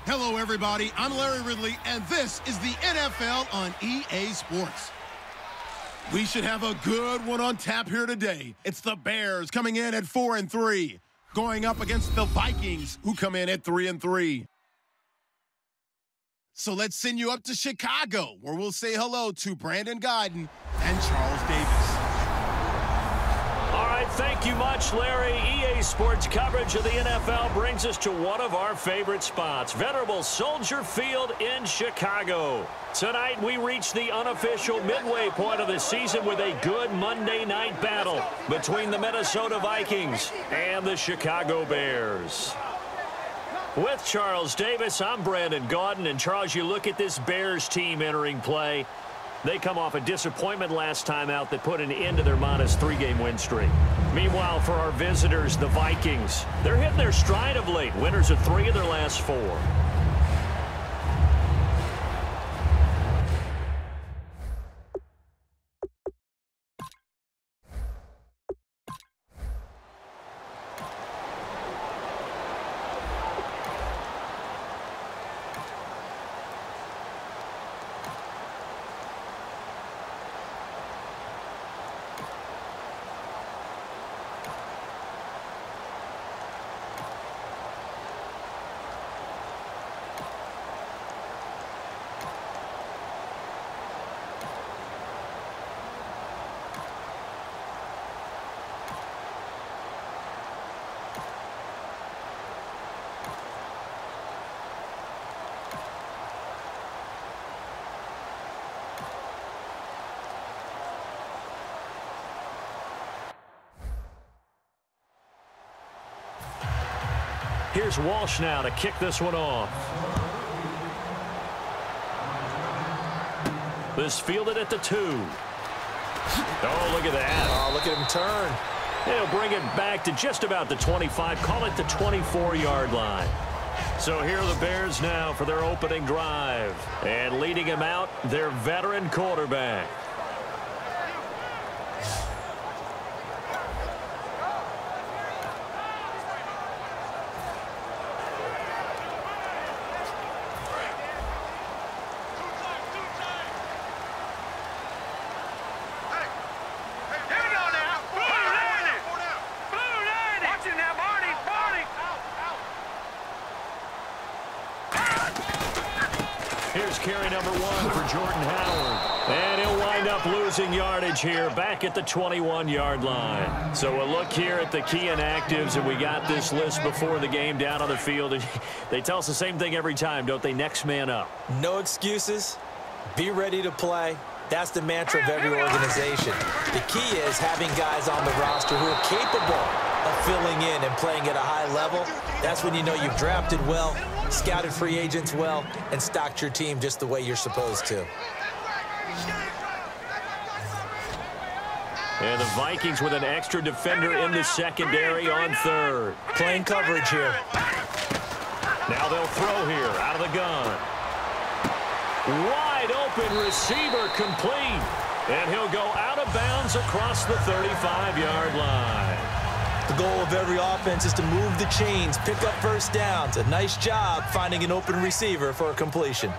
Hello, everybody. I'm Larry Ridley, and this is the NFL on EA Sports. We should have a good one on tap here today. It's the Bears coming in at 4-3, going up against the Vikings, who come in at 3-3. So let's send you up to Chicago, where we'll say hello to Brandon Gaudin and Charles Davis. All right, thank you much, Larry. EA Sports coverage of the NFL brings us to one of our favorite spots, venerable Soldier Field in Chicago. Tonight, we reach the unofficial midway point of the season with a good Monday night battle between the Minnesota Vikings and the Chicago Bears. With Charles Davis, I'm Brandon Gaudin. And, Charles, you look at this Bears team entering play. They come off a disappointment last time out that put an end to their modest 3-game win streak. Meanwhile, for our visitors, the Vikings, they're hitting their stride of late. Winners of 3 of their last 4. Here's Walsh now to kick this one off. This fielded at the 2. Oh, look at that. Oh, look at him turn. He'll bring it back to just about the 25. Call it the 24-yard line. So here are the Bears now for their opening drive. And leading him out, their veteran quarterback. Here's carry number 1 for Jordan Howard. And he'll wind up losing yardage here back at the 21-yard line. So a look here at the key inactives, and we got this list before the game down on the field. And they tell us the same thing every time, don't they? Next man up. No excuses. Be ready to play. That's the mantra of every organization. The key is having guys on the roster who are capable of filling in and playing at a high level. That's when you know you've drafted well, scouted free agents well, and stocked your team just the way you're supposed to. And the Vikings with an extra defender in the secondary on 3rd. Playing coverage here. Now they'll throw here out of the gun. Wide open receiver complete. And he'll go out of bounds across the 35-yard line. The goal of every offense is to move the chains, pick up first downs. A nice job finding an open receiver for a completion.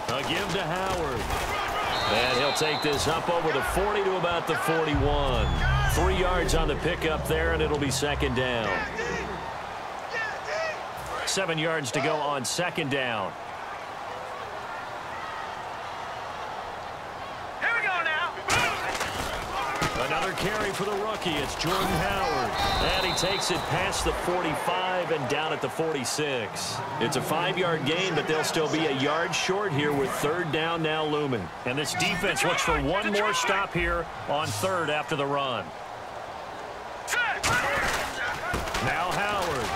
A give to Howard. And he'll take this up over the 40 to about the 41. 3 yards on the pickup there, and it'll be 2nd down. 7 yards to go on 2nd down. Another carry for the rookie. It's Jordan Howard. And he takes it past the 45 and down at the 46. It's a 5-yard gain, but they'll still be a yard short here with 3rd down now looming. And this defense looks for one more stop here on 3rd after the run. Now Howard.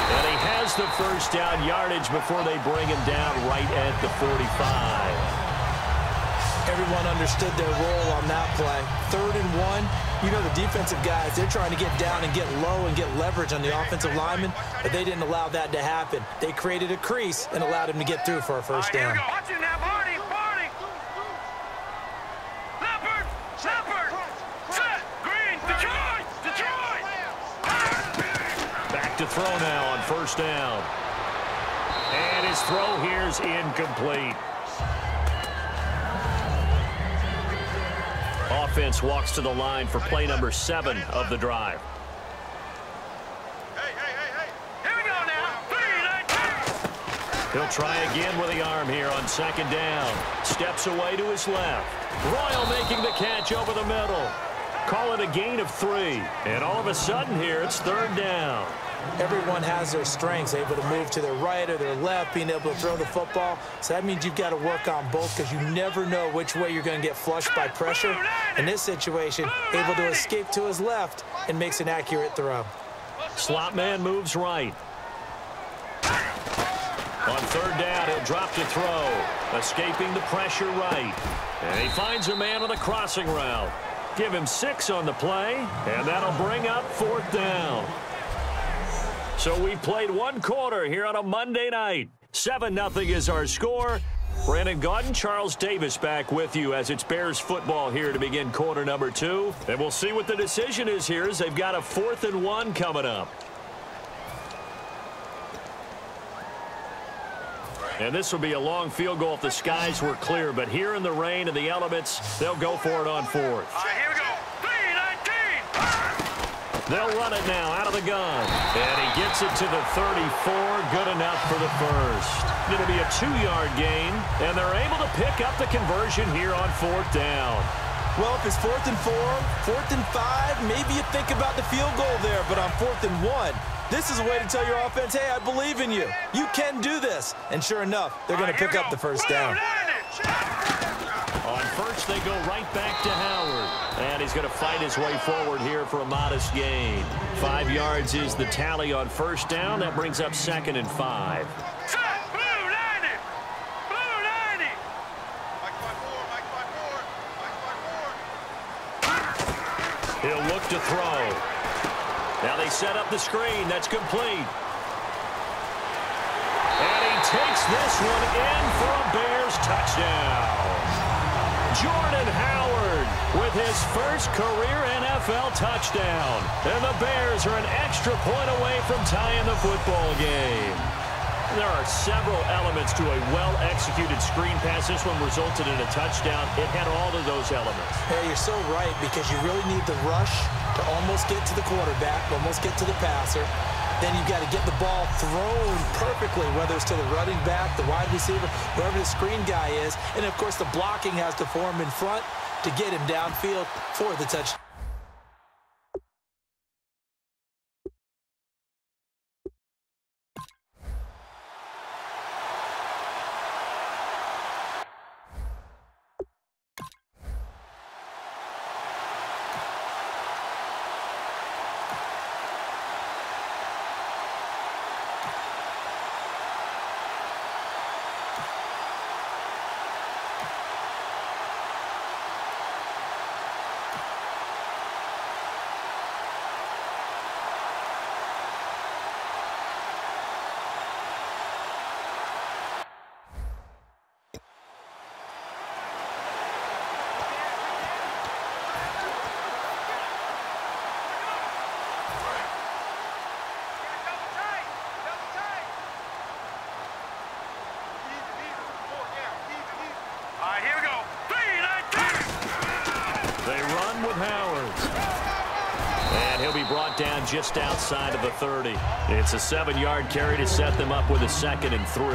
And he has the first down yardage before they bring him down right at the 45. Everyone understood their role on that play. 3rd and 1. You know the defensive guys, they're trying to get down and get low and get leverage on the offensive lineman, but they didn't allow that to happen. They created a crease and allowed him to get through for a first down. Watch it now, Barney. Leopard. Set. Green. Detroit. Back to throw now on first down. And his throw here's incomplete. Offense walks to the line for play number 7 of the drive. Here we go now. He'll try again with the arm here on second down. Steps away to his left. Royal making the catch over the middle. Call it a gain of 3. And all of a sudden here, it's third down. Everyone has their strengths, able to move to their right or their left, being able to throw the football. So that means you've got to work on both because you never know which way you're going to get flushed by pressure. In this situation, able to escape to his left and makes an accurate throw. Slot man moves right. On third down, he'll drop to throw. Escaping the pressure right. And he finds a man on the crossing route. Give him 6 on the play, and that'll bring up fourth down. So we played 1 quarter here on a Monday night. 7-0 is our score. Brandon Gaudin, Charles Davis back with you as it's Bears football here to begin quarter number 2. And we'll see what the decision is here as they've got a 4th and 1 coming up. And this will be a long field goal if the skies were clear. But here in the rain and the elements, they'll go for it on 4th. Here we go. 3-19. They'll run it now out of the gun. And he gets it to the 34. Good enough for the first. It'll be a 2-yard gain. And they're able to pick up the conversion here on 4th down. Well, if it's 4th and 4, 4th and 5, maybe you think about the field goal there. But on 4th and 1, this is a way to tell your offense, hey, I believe in you. You can do this. And sure enough, they're going to pick up the first down. On first, they go right back to Howard. And he's going to fight his way forward here for a modest gain. 5 yards is the tally on first down. That brings up 2nd and 5. He'll look to throw. Now they set up the screen. That's complete. And he takes this one in for a Bears touchdown. Jordan Howard with his first career NFL touchdown. And the Bears are an extra point away from tying the football game. There are several elements to a well-executed screen pass. This one resulted in a touchdown. It had all of those elements. Yeah, you're so right because you really need the rush to almost get to the quarterback, almost get to the passer. Then you've got to get the ball thrown perfectly, whether it's to the running back, the wide receiver, wherever the screen guy is. And, of course, the blocking has to form in front to get him downfield for the touchdown. Here we go. 3-19. They run with Howard. And he'll be brought down just outside of the 30. It's a 7-yard carry to set them up with a 2nd and 3.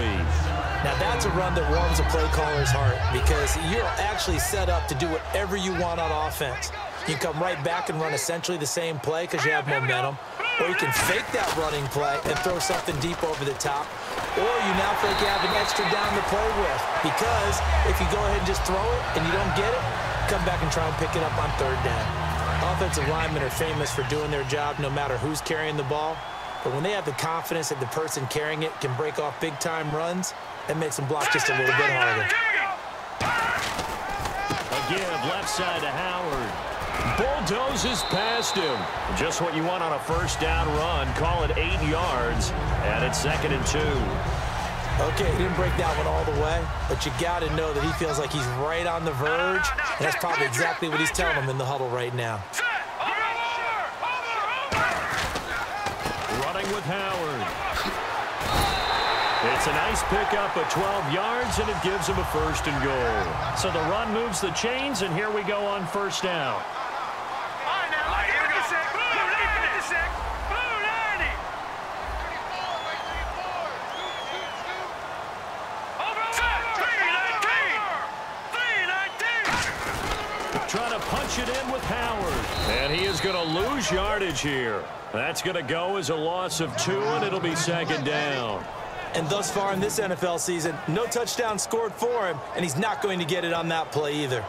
Now, that's a run that warms a play caller's heart because you're actually set up to do whatever you want on offense. You can come right back and run essentially the same play because you have momentum. Or you can fake that running play and throw something deep over the top. Or you now feel like you have an extra down to play with. Because if you go ahead and just throw it and you don't get it, come back and try and pick it up on 3rd down. Offensive linemen are famous for doing their job no matter who's carrying the ball. But when they have the confidence that the person carrying it can break off big-time runs, it makes them block just a little bit harder. A give left side to Howard. Bulldozes past him. Just what you want on a first down run. Call it 8 yards. And it's 2nd and 2. Okay, he didn't break that one all the way, but you got to know that he feels like he's right on the verge, and that's probably exactly what he's telling him in the huddle right now. Running with Howard. It's a nice pickup of 12 yards, and it gives him a 1st and goal. So the run moves the chains, and here we go on 1st down. Trying to punch it in with Howard. And he is going to lose yardage here. That's going to go as a loss of 2, and it'll be 2nd down. And thus far in this NFL season, no touchdown scored for him, and he's not going to get it on that play either.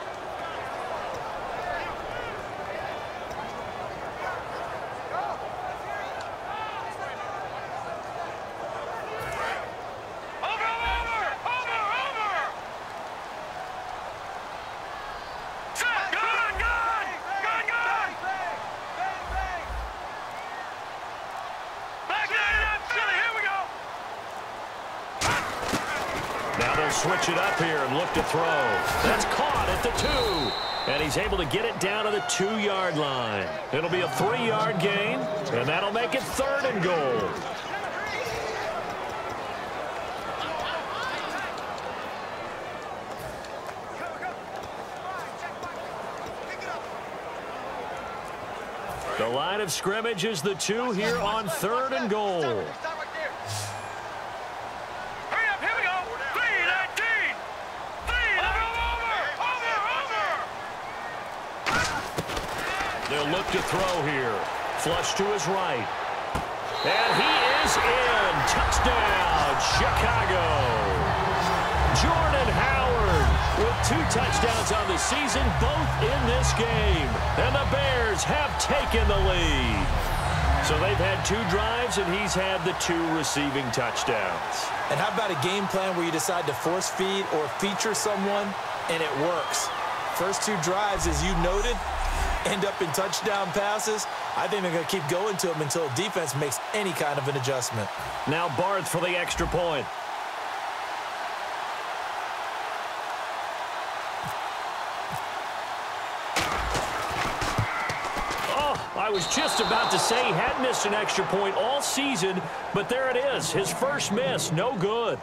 Switch it up here and look to throw. That's caught at the 2. And he's able to get it down to the 2-yard line. It'll be a 3-yard gain, and that'll make it 3rd and goal. The line of scrimmage is the 2 here on 3rd and goal. They'll look to throw here. Flush to his right. And he is in. Touchdown, Chicago. Jordan Howard with 2 touchdowns on the season, both in this game. And the Bears have taken the lead. So they've had 2 drives, and he's had the 2 receiving touchdowns. And how about a game plan where you decide to force feed or feature someone, and it works? First 2 drives, as you noted, end up in touchdown passes. I think they're going to keep going to them until defense makes any kind of an adjustment. Now Barth for the extra point. Oh, I was just about to say he hadn't missed an extra point all season, but there it is. His first miss, no good.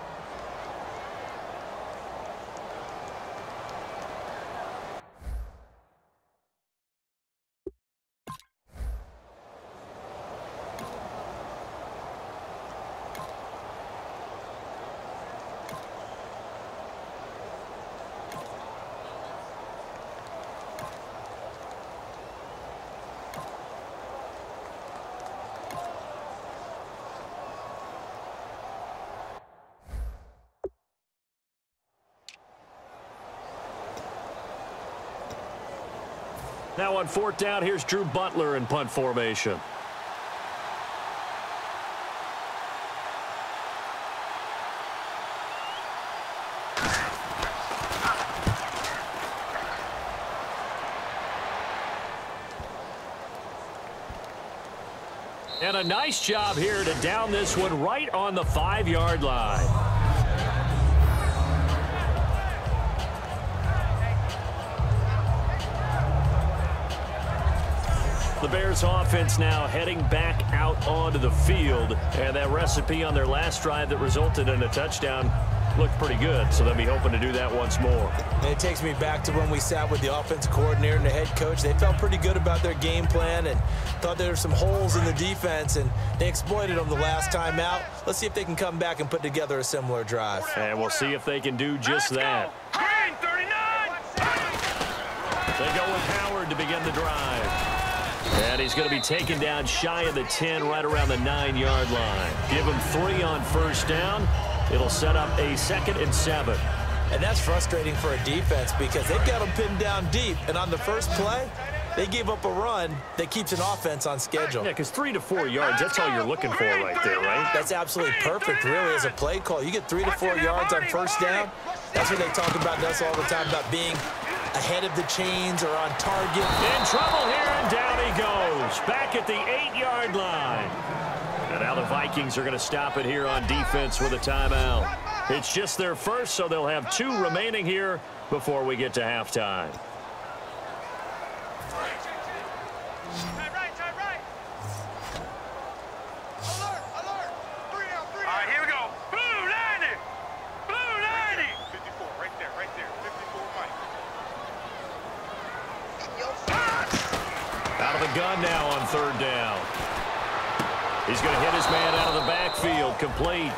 Now on 4th down, here's Drew Butler in punt formation. And a nice job here to down this one right on the 5-yard line. The Bears offense now heading back out onto the field, and that recipe on their last drive that resulted in a touchdown looked pretty good, so they'll be hoping to do that once more. And it takes me back to when we sat with the offensive coordinator and the head coach. They felt pretty good about their game plan and thought there were some holes in the defense, and they exploited them the last time out. Let's see if they can come back and put together a similar drive. And we'll see if they can do just that. Green 39. They go with Howard to begin the drive. And he's going to be taken down shy of the 10, right around the 9-yard line. Give him 3 on 1st down. It'll set up a 2nd and 7. And that's frustrating for a defense because they've got them pinned down deep. And on the first play, they gave up a run that keeps an offense on schedule. Yeah, because 3 to 4 yards, that's all you're looking for right there, right? That's absolutely perfect, really, as a play call. You get 3 to 4 yards on 1st down. That's what they talk about us all the time, about being ahead of the chains or on target. In trouble here, and down he goes. Back at the 8-yard line. And now the Vikings are going to stop it here on defense with a timeout. It's just their first, so they'll have 2 remaining here before we get to halftime. He's going to hit his man out of the backfield, complete.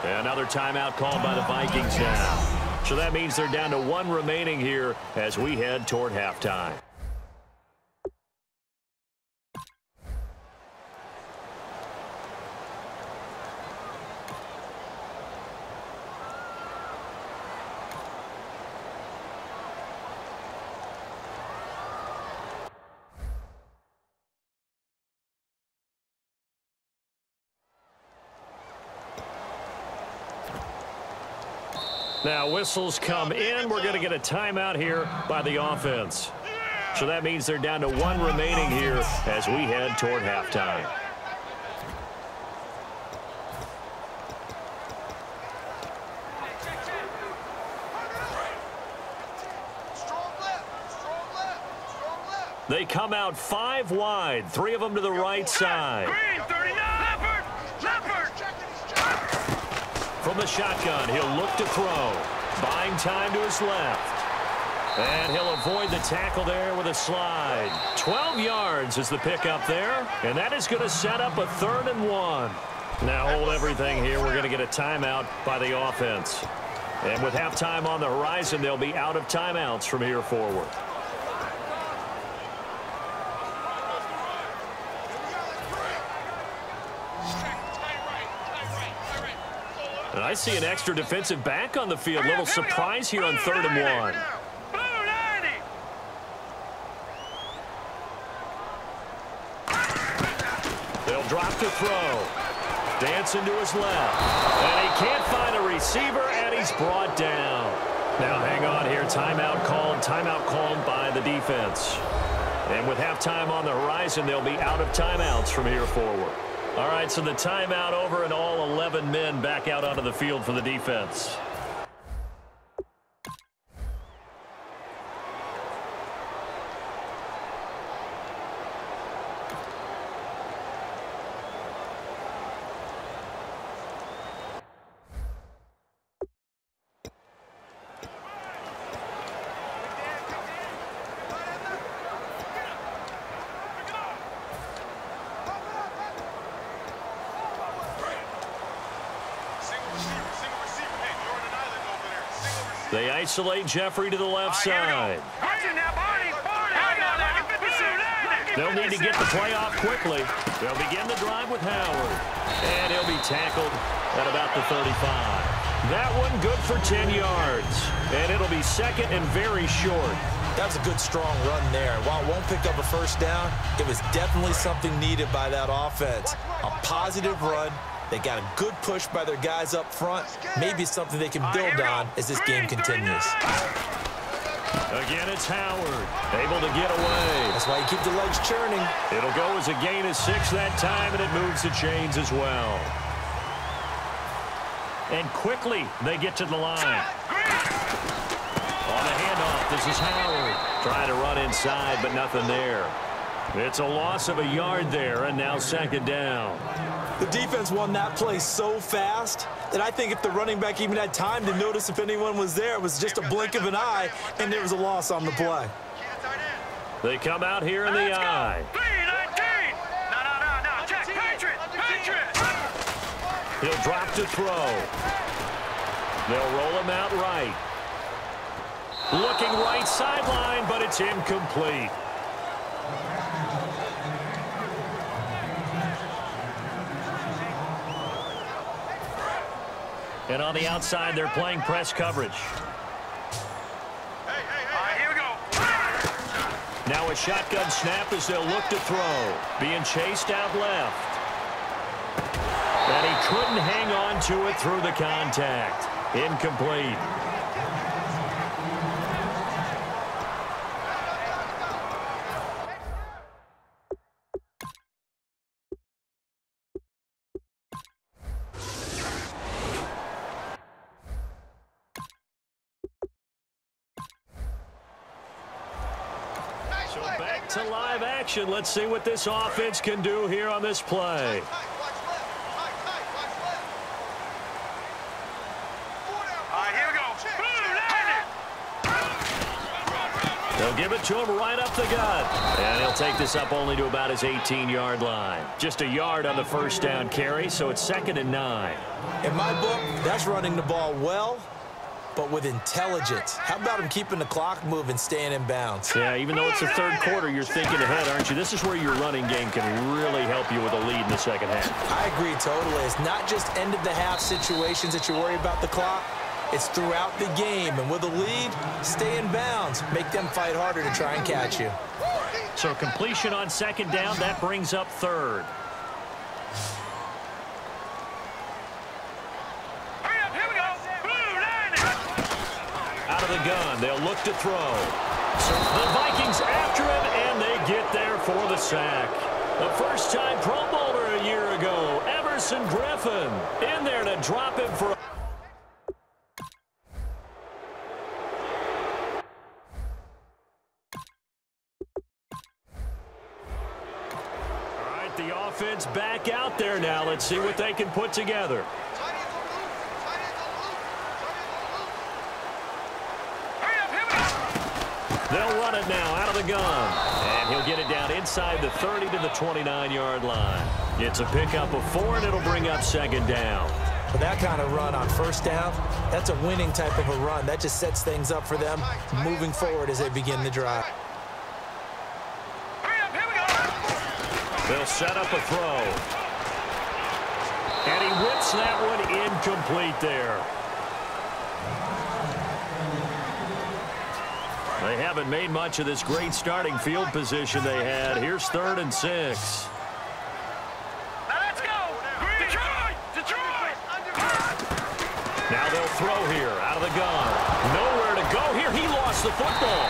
Another timeout called by the Vikings now. So that means they're down to 1 remaining here as we head toward halftime. Now whistles come in. We're going to get a timeout here by the offense. So that means they're down to 1 remaining here as we head toward halftime. They come out 5 wide, 3 of them to the right side. Green, 39. Leopard. From the shotgun, he'll look to throw. Buying time to his left. And he'll avoid the tackle there with a slide. 12 yards is the pickup there. And that is going to set up a 3rd and 1. Now hold everything here. We're going to get a timeout by the offense. And with halftime on the horizon, they'll be out of timeouts from here forward. And I see an extra defensive back on the field. Little surprise here on 3rd and 1. They'll drop to throw. Dancing to his left. And he can't find a receiver, and he's brought down. Now hang on here. Timeout called by the defense. And with halftime on the horizon, they'll be out of timeouts from here forward. All right, so the timeout over and all 11 men back out onto the field for the defense. They isolate Jeffrey to the left side. They'll need to get the play off quickly. They'll begin the drive with Howard. And he'll be tackled at about the 35. That one good for 10 yards. And it'll be 2nd and very short. That was a good, strong run there. While it won't pick up a first down, it was definitely something needed by that offense. A positive run. They got a good push by their guys up front. Maybe something they can build on as this game continues. Again, it's Howard. Able to get away. That's why you keep the legs churning. It'll go as a gain of 6 that time, and it moves the chains as well. And quickly, they get to the line. On the handoff, this is Howard. Trying to run inside, but nothing there. It's a loss of a yard there, and now 2nd down. The defense won that play so fast that I think if the running back even had time to notice if anyone was there, it was just a blink of an eye, and there was a loss on the play. They come out here in the eye. No. Check. Patriot. He'll drop to throw. They'll roll him out right. Looking right sideline, but it's incomplete. And on the outside, they're playing press coverage. All right, here we go. Now a shotgun snap as they'll look to throw. Being chased out left. And he couldn't hang on to it through the contact. Incomplete. So back to live action. Let's see what this offense can do here on this play. They'll give it to him right up the gut. And he'll take this up only to about his 18-yard line. Just a yard on the first down carry, so it's 2nd and 9. In my book, that's running the ball well, but with intelligence. How about him keeping the clock moving, staying in bounds? Yeah, even though it's the third quarter, you're thinking ahead, aren't you? This is where your running game can really help you with a lead in the second half. I agree totally. It's not just end-of-the-half situations that you worry about the clock. It's throughout the game. And with a lead, stay in bounds. Make them fight harder to try and catch you. So completion on 2nd down, that brings up 3rd. Out of the gun, they'll look to throw. So the Vikings after him, and they get there for the sack. The first-time Pro Bowler a year ago, Everson Griffin, in there to drop him for a... All right, the offense back out there now. Let's see what they can put together. They'll run it now out of the gun. And he'll get it down inside the 30 to the 29-yard line. It's a pickup of 4, and it'll bring up 2nd down. For that kind of run on first down, that's a winning type of a run. That just sets things up for them moving forward as they begin the drive. They'll set up a throw. And he whips that one incomplete there. They haven't made much of this great starting field position they had. Here's 3rd and 6. Now let's go! Detroit! Detroit! Now they'll throw here out of the gun. Nowhere to go here. He lost the football.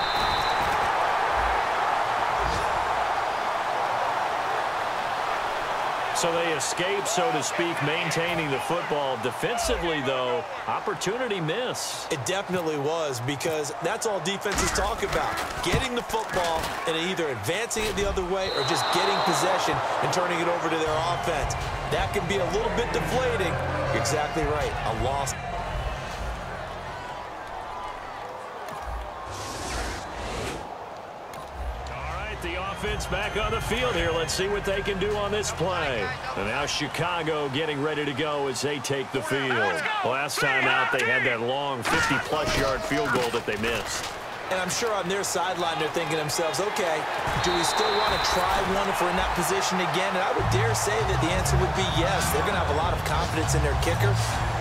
So they escape, so to speak, maintaining the football. Defensively, though, opportunity miss. It definitely was, because that's all defenses talk about. Getting the football and either advancing it the other way or just getting possession and turning it over to their offense. That can be a little bit deflating. You're exactly right. A loss. The offense back on the field here. Let's see what they can do on this play. And now Chicago getting ready to go as they take the field. Last time out, they had that long 50-plus yard field goal that they missed. And I'm sure on their sideline they're thinking to themselves, okay, do we still want to try one if we're in that position again? And I would dare say that the answer would be yes. They're going to have a lot of confidence in their kicker.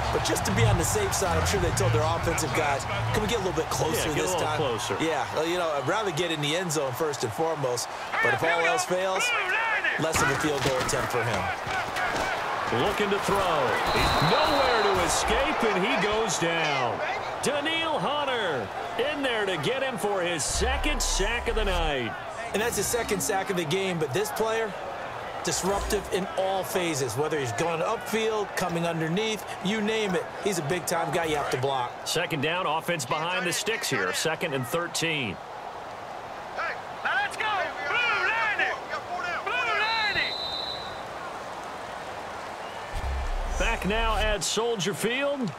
But just to be on the safe side, I'm sure they told their offensive guys, can we get a little bit closer this time? Closer. Yeah, well, you know, I'd rather get in the end zone first and foremost. But if all else fails, less of a field goal attempt for him. Looking to throw. He's nowhere to escape, and he goes down. Daniil Hunter in there to get him for his 2nd sack of the night. And that's his 2nd sack of the game, but this player, disruptive in all phases, whether he's going upfield, coming underneath, you name it. He's a big-time guy you have to block. 2nd down, offense behind the sticks here, 2nd and 13. Hey, now let's go! Blue 90! Blue 90! Back now at Soldier Field.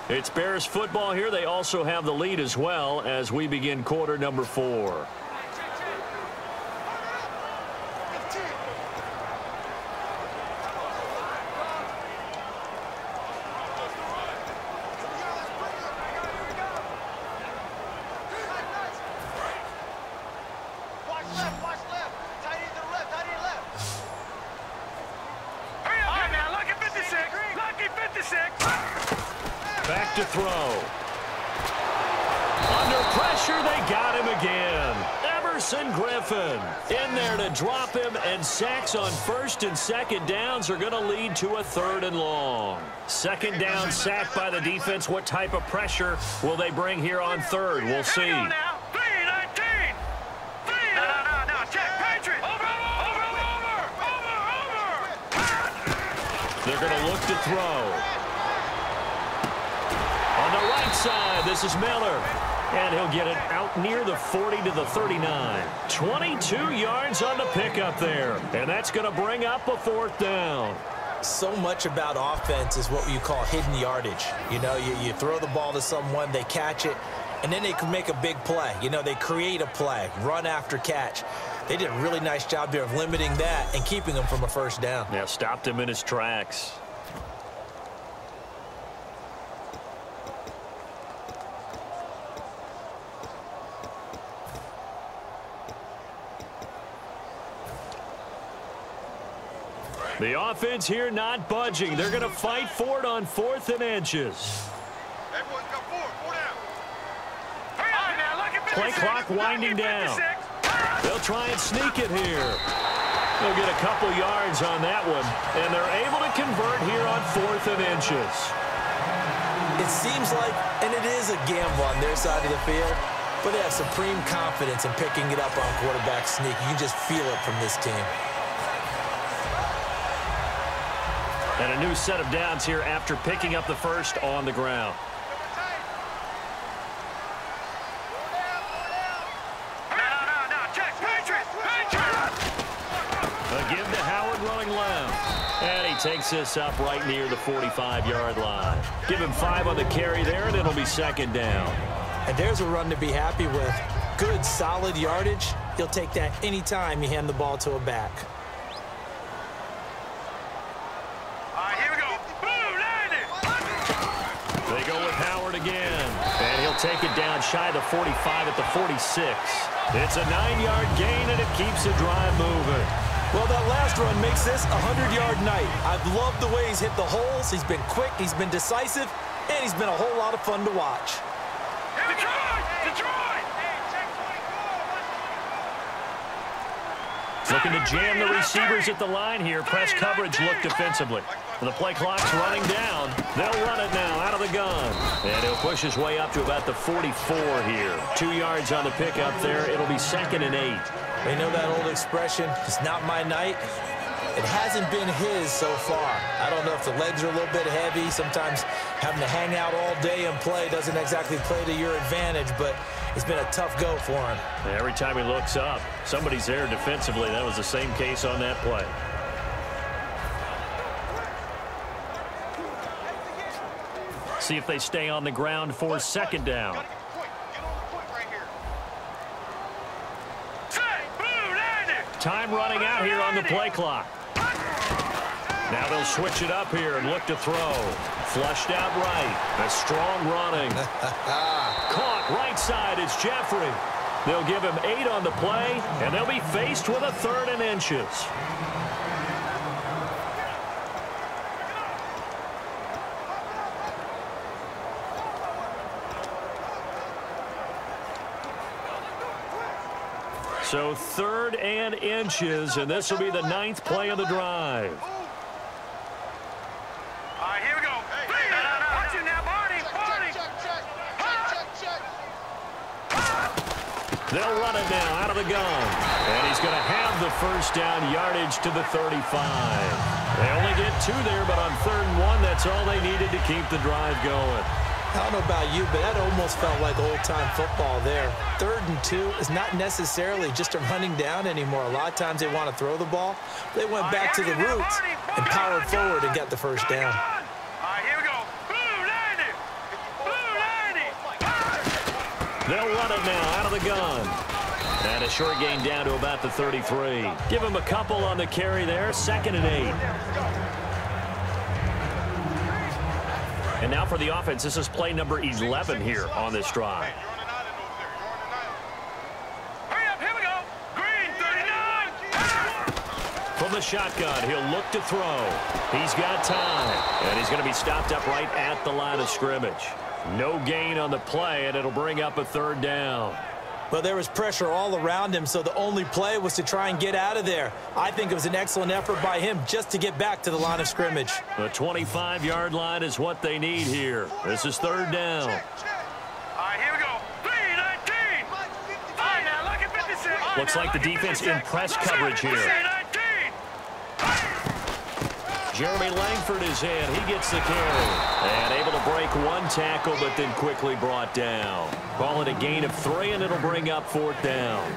It's Bears football here. They also have the lead as well as we begin quarter number 4. Back to throw. Under pressure, they got him again. Everson Griffin in there to drop him, and sacks on 1st and 2nd downs are going to lead to a 3rd and long. 2nd down sack by the defense. What type of pressure will they bring here on 3rd? We'll see. No, check, Patriot! Over! They're going to look to throw. On the right side, this is Miller. And he'll get it out near the 40 to the 39. 22 yards on the pickup there. And that's going to bring up a 4th down. So much about offense is what you call hidden yardage. You know, you throw the ball to someone, they catch it, and then they can make a big play. You know, they create a play, run after catch. They did a really nice job there of limiting that and keeping him from a first down. Yeah, stopped him in his tracks. The offense here not budging. They're going to fight for it on 4th and inches. Everyone's got 4 down. Play clock winding down. They'll try and sneak it here. They'll get a couple yards on that one, and they're able to convert here on 4th and inches. It seems like, and it is a gamble on their side of the field, but they have supreme confidence in picking it up on quarterback sneak. You can just feel it from this team. And a new set of downs here after picking up the first on the ground. A give to Howard running left. And he takes this up right near the 45-yard line. Give him 5 on the carry there, and it'll be 2nd down. And there's a run to be happy with. Good, solid yardage. You'll take that anytime you hand the ball to a back. They go with Howard again. And he'll take it down shy of the 45 at the 46. It's a 9-yard gain, and it keeps the drive moving. Well, that last run makes this a 100-yard night. I've loved the way he's hit the holes. He's been quick, he's been decisive, and he's been a whole lot of fun to watch. Looking to jam the receivers at the line here. Press coverage look defensively. The play clock's running down. They'll run it now out of the gun. And he'll push his way up to about the 44 here. 2 yards on the pickup there. It'll be 2nd and 8. They know that old expression, it's not my night. It hasn't been his so far. I don't know if the legs are a little bit heavy. Sometimes having to hang out all day and play doesn't exactly play to your advantage, but it's been a tough go for him. Every time he looks up, somebody's there defensively. That was the same case on that play. See if they stay on the ground for 2nd down. Time running out here on the play clock. Now they'll switch it up here and look to throw. Flushed out right. A strong running. Caught right side is Jeffrey. They'll give him 8 on the play, and they'll be faced with a 3rd and inches. So 3rd and inches, and this will be the 9th play of the drive. All right, here we go. Watch it now, Barney. They'll run it now out of the gun. And he's going to have the first down yardage to the 35. They only get 2 there, but on 3rd and 1, that's all they needed to keep the drive going. I don't know about you, but that almost felt like old-time football there. 3rd and 2 is not necessarily just a running down anymore. A lot of times they want to throw the ball. They went back to the roots and powered forward and got the first down. All right, here we go. Blue landing. They'll run it now out of the gun. And a short gain down to about the 33. Give him a couple on the carry there. 2nd and 8. And now for the offense, this is play number 11 here on this drive. Hurry up, here we go. Green, 39. From the shotgun, he'll look to throw. He's got time. And he's going to be stopped up right at the line of scrimmage. No gain on the play, and it'll bring up a 3rd down. Well, there was pressure all around him, so the only play was to try and get out of there. I think it was an excellent effort by him just to get back to the line of scrimmage. The 25-yard line is what they need here. This is 3rd down. All right, here we go. 3-19. All right, now look at 56. Looks like the defense in press coverage here. Jeremy Langford is in. He gets the carry. And able to break 1 tackle, but then quickly brought down. Call it a gain of 3, and it'll bring up 4th down.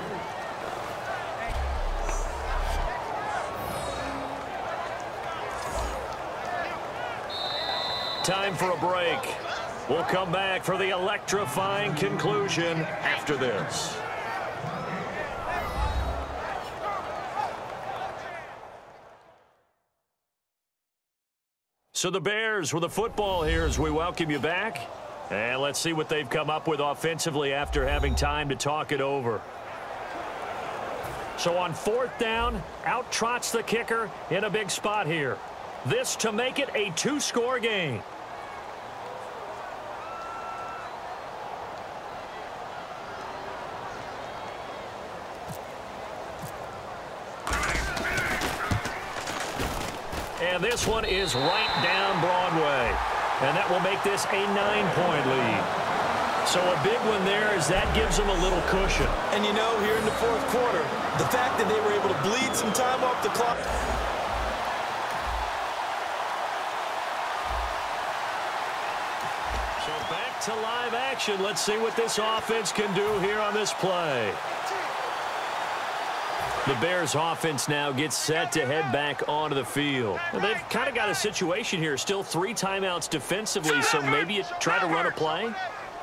Time for a break. We'll come back for the electrifying conclusion after this. So the Bears with the football here as we welcome you back. And let's see what they've come up with offensively after having time to talk it over. So on 4th down, out trots the kicker in a big spot here. This to make it a 2-score game. And this one is right down Broadway. And that will make this a 9-point lead. So a big one there as that gives them a little cushion. And you know, here in the 4th quarter, the fact that they were able to bleed some time off the clock. So back to live action. Let's see what this offense can do here on this play. The Bears offense now gets set to head back onto the field. And they've kind of got a situation here. Still 3 timeouts defensively, so maybe you try to run a play.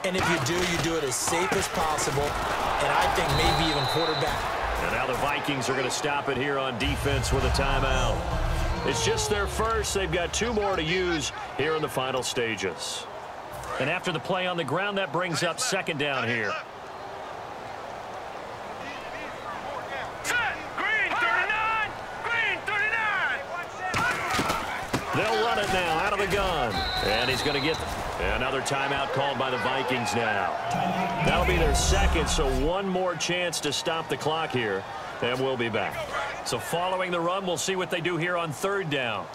And if you do it as safe as possible, and I think maybe even quarterback. And now the Vikings are going to stop it here on defense with a timeout. It's just their first. They've got 2 more to use here in the final stages. And after the play on the ground, that brings up 2nd down here. They'll run it now out of the gun. And he's going to get another timeout called by the Vikings now. That'll be their 2nd, so 1 more chance to stop the clock here. And we'll be back. So following the run, we'll see what they do here on 3rd down.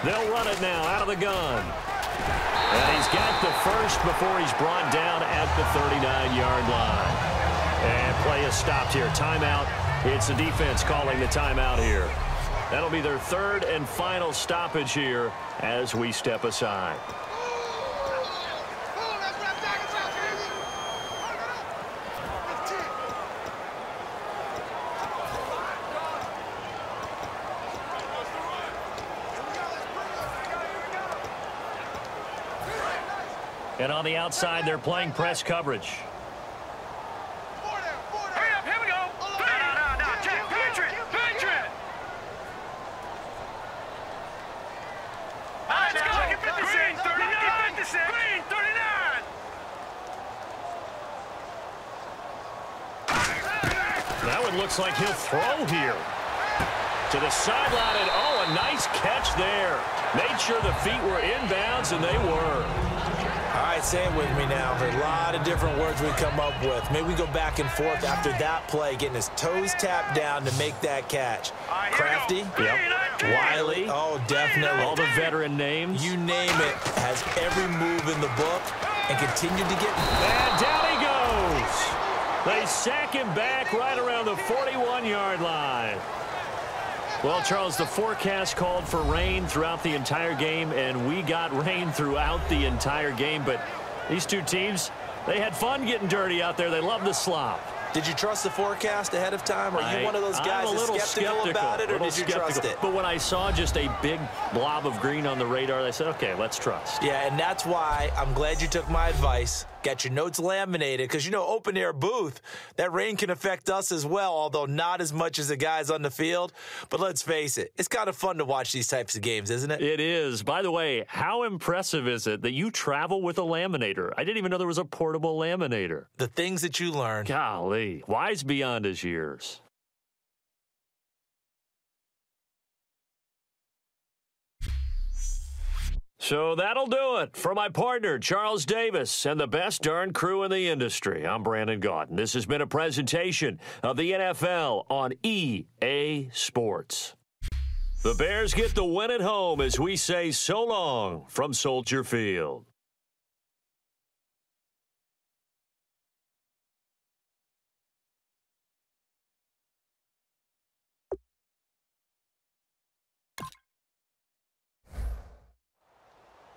They'll run it now out of the gun. And he's got the first before he's brought down at the 39-yard line. And play is stopped here. Timeout. It's the defense calling the timeout here. That'll be their 3rd and final stoppage here as we step aside. And on the outside, they're playing press coverage. Hurry up, here we go. No, check, Patriot. All right, let's go. Get 56, 39. 56. Green, 39. That one looks like he'll throw here. To the sideline, and oh, a nice catch there. Made sure the feet were inbounds, and they were. All right, say it with me now. There are a lot of different words we come up with. Maybe we go back and forth after that play, getting his toes tapped down to make that catch. Crafty. Yep. Wiley. Oh, definitely. All the veteran names. You name it. Has every move in the book and continued to get. And down he goes. They sack him back right around the 41-yard line. Well, Charles, the forecast called for rain throughout the entire game, and we got rain throughout the entire game. But these 2 teams, they had fun getting dirty out there. They love the slop. Did you trust the forecast ahead of time? Are you one of those guys that's skeptical about it, or did you trust it? But when I saw just a big blob of green on the radar, I said, okay, let's trust. Yeah, and that's why I'm glad you took my advice. Got your notes laminated because, you know, open-air booth, that rain can affect us as well, although not as much as the guys on the field. But let's face it, it's kind of fun to watch these types of games, isn't it? It is. By the way, how impressive is it that you travel with a laminator? I didn't even know there was a portable laminator. The things that you learn. Golly, wise beyond his years. So that'll do it for my partner, Charles Davis, and the best darn crew in the industry. I'm Brandon Gaudin. This has been a presentation of the NFL on EA Sports. The Bears get the win at home as we say so long from Soldier Field.